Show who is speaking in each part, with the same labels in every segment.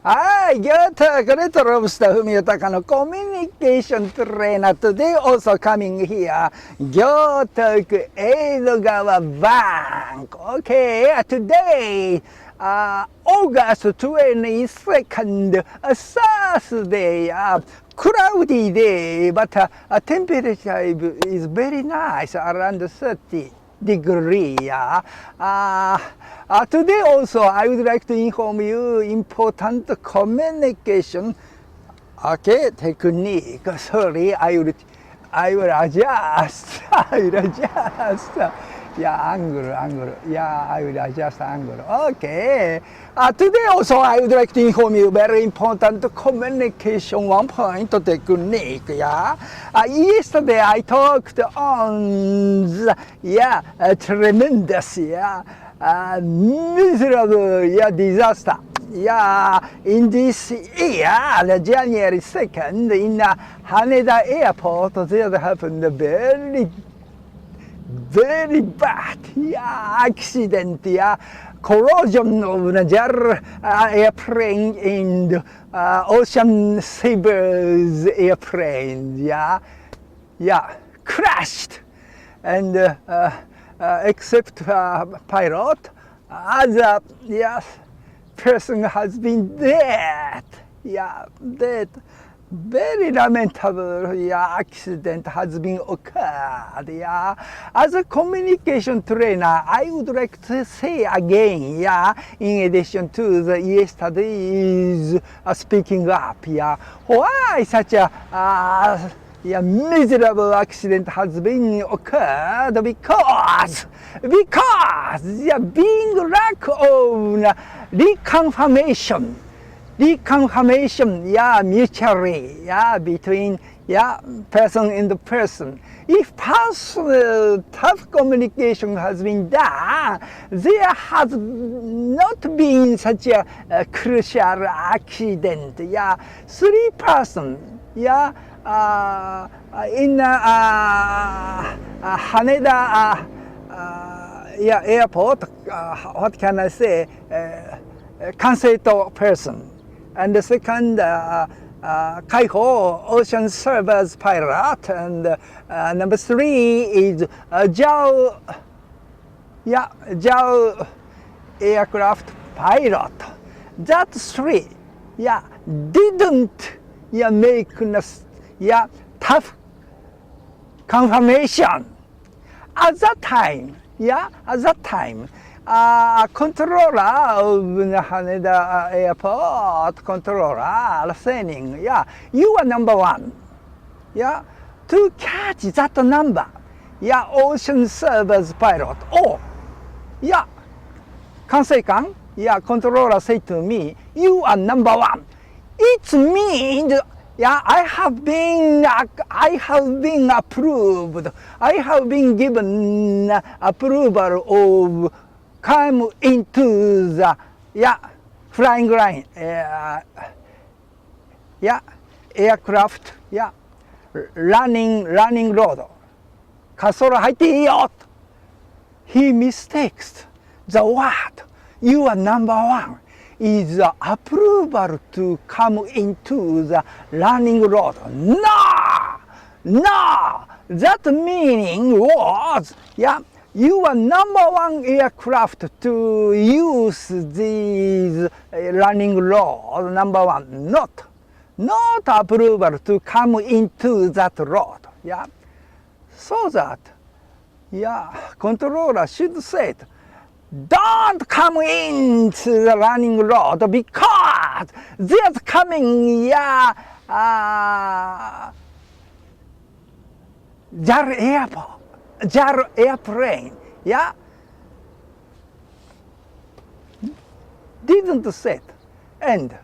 Speaker 1: Hi, good. Great Robusta Fumiyotaka no communication trainer. Today also coming here. Gyotoku Edogawa Bank. Okay, today, August 22nd, Thursday. Cloudy day, but temperature is very nice, around 30 degree. Today also I would like to inform you important communication technique. Sorry, I will adjust. I will adjust. Angle. I will adjust angle. Okay. Today also I would like to inform you very important communication one point technique. Yesterday I talked on the tremendous miserable disaster. In this year, January 2nd, in Haneda Airport, there happened a very bad accident, corrosion of the airplane and Ocean Savers airplane, crashed, and except pilot, other person has been dead, dead. Very lamentable accident has been occurred. As a communication trainer, I would like to say again, in addition to the yesterday's speaking up, why such a miserable accident has been occurred? Because being lack of reconfirmation, mutually, between person and person. If personal tough communication has been done, there has not been such a crucial accident. 3 persons, in Haneda airport, what can I say, Kanseito person. And the second, Kaiho, ocean service pilot, and number 3 is Zhao aircraft pilot. That 3, didn't make tough confirmation. At that time, controller of Haneda Airport, controller saying, you are number 1. To catch that number, ocean service pilot. Kanseikan, controller say to me, you are number 1. It means, I have been approved. I have been given approval of come into the flying line, aircraft, running road. 滑走路入っていいよ. He mistakes the word. You are number 1 is the approval to come into the running road. No. That meaning was, you are number 1 aircraft to use these running road, number 1, not approval to come into that road. So that, controller should say, don't come into the running road because there's coming, JAL airplane, didn't set. And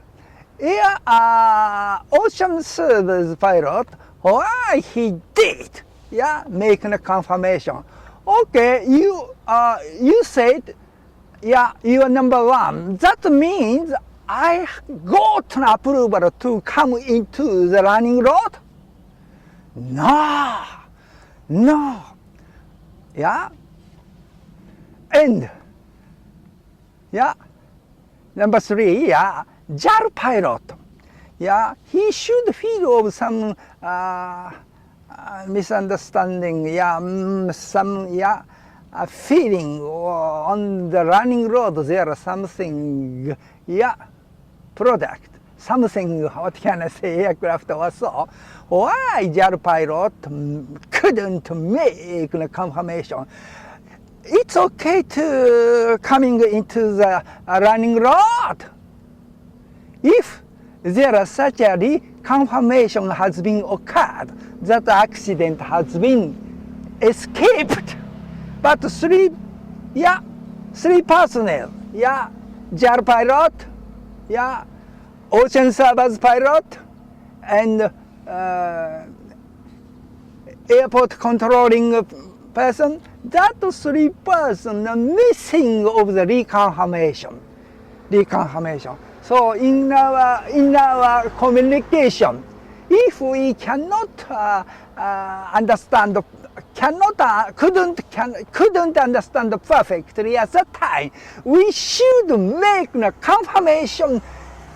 Speaker 1: ocean service pilot, why he did, make a confirmation. Okay, you said, you are number 1. That means I got an approval to come into the running road? No. And number 3, JAL pilot. Yeah, he should feel of some misunderstanding. Yeah, some feeling on the running road. There are something. Yeah, product. Something. What can I say? Aircraft or so. Why JAL pilot couldn't make the confirmation? It's okay to coming into the running road. If there is such a reconfirmation has been occurred, that accident has been escaped. But three personnel, JAL pilot, ocean service pilot, and airport controlling person, that three persons are missing of the reconfirmation. So in our communication, if we cannot couldn't understand perfectly at that time, we should make the confirmation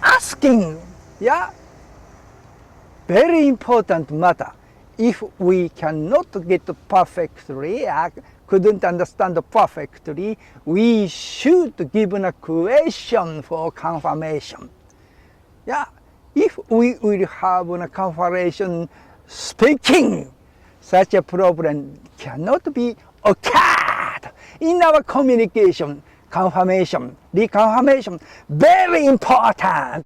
Speaker 1: asking. Very important matter. If we cannot get perfectly, couldn't understand perfectly, we should give a question for confirmation. If we will have a confirmation speaking, such a problem cannot be occurred in our communication. Confirmation, reconfirmation, very important.